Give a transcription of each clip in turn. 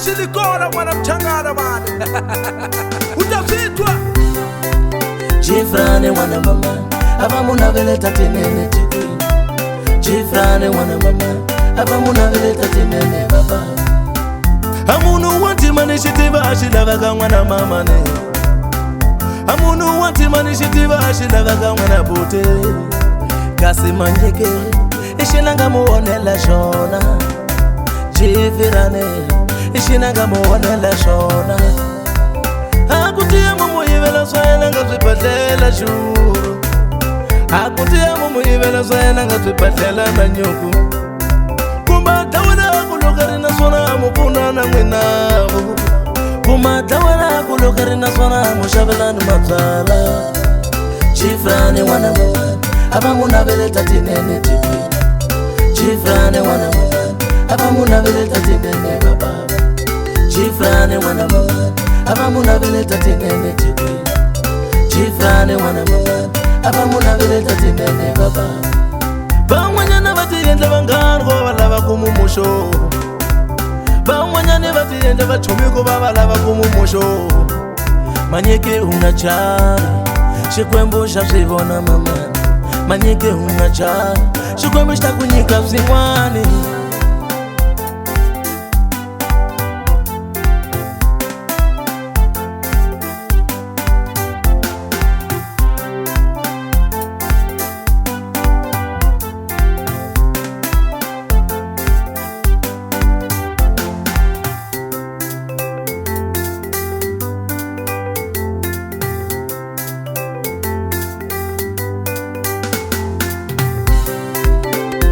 silikona mwana mchangana bana. Utafitwa Jifrane wana mama aba munavele tatinene tiki. Jifrane wana mama aba munavele tatinene baba. Amunu wanti manishitiva ashilavaga mwana mama ne. Amunu wanti manishitiva ashilavaga mwana bote. Kasi manjeke ishilanga muonela shona. Jifrane ishilanga muonela shona. Akutia mumu yivela swayela nga zwibadlela shuru. Akutia mumu yivela swayela nga zwibadlela na nyuku. Kumatawela kulokarina swona mupuna na mwinavu. Kumatawela kulokarina swona mushavelani mabzala. Jifrane wana mama aba munavele tatinene tiki. Jifrane wana mama aba munavele tatinene baba. Jifrane wana mama aba munavele tatinene tiki. Jifrane wana mama aba munavele tatinene baba. Bamwanyana batiyenda bangargo balaba kumumusho. Bamwanyane batiyenda bachumiko balaba kumumusho. Manyeke unachari shikwembo shavivona mama. Manyeke unachari shikwembo shtakunyika vzimwani.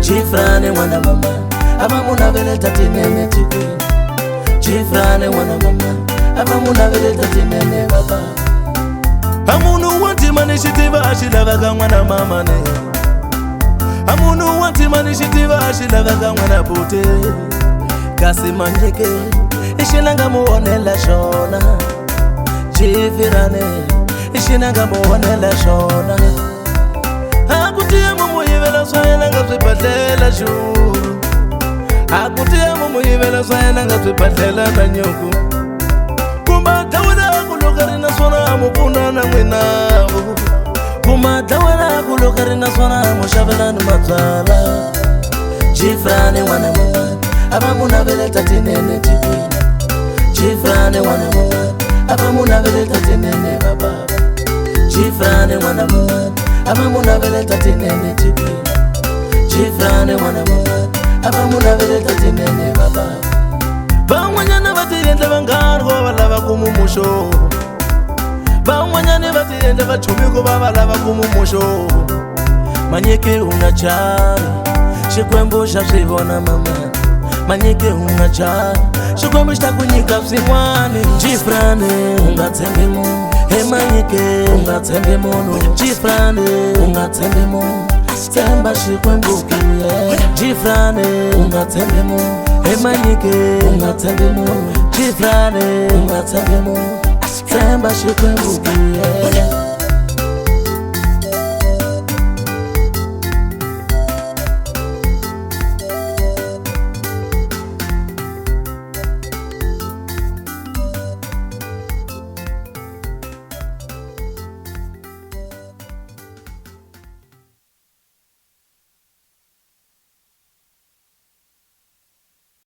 Jifrane wana mama aba munavele tatinene tiki. Jifrane wana mama aba munavele tatinene baba. Amunu wanti manishitiva ashilavaga mwana mama ne. Amunu wanti manishitiva ashilavaga mwana bote. Kasi manjeke ishilanga muonela shona. Jifrane ishilanga muonela shona. Akutia mumu yivela swayela nga zwibadlela shuru. Akutia mumu yivela swayela nga zwibadlela na nyuku. Kumatawela kulokarina swona mupuna na mwinavu. Kumatawela kulokarina swona mushavelani mabzala. Jifrane wana mama aba munavele tatinene tiki. Jifrane wana mama aba munavele tatinene baba. Jifrane wana mama aba munavele tatinene tiki. Jifrane wana mama aba munavele tatinene baba. Bamwanyana batiyenda bangargo balaba kumumusho. Bamwanyane batiyenda bachumiko balaba kumumusho. Manyeke unachari shikwembo shavivona mama. Manyeke unachari shikwembo shtakunyika vzimwani. Jifrane ungatsembe mu Manyeke ungatsembe mono. Jifrane ungatsembe mo Temba shikwembo kuye. Jifrane ungatsembe mo Manyeke ungatsembe mo. Jifrane ungatsembe mo Temba shikwembo kuye.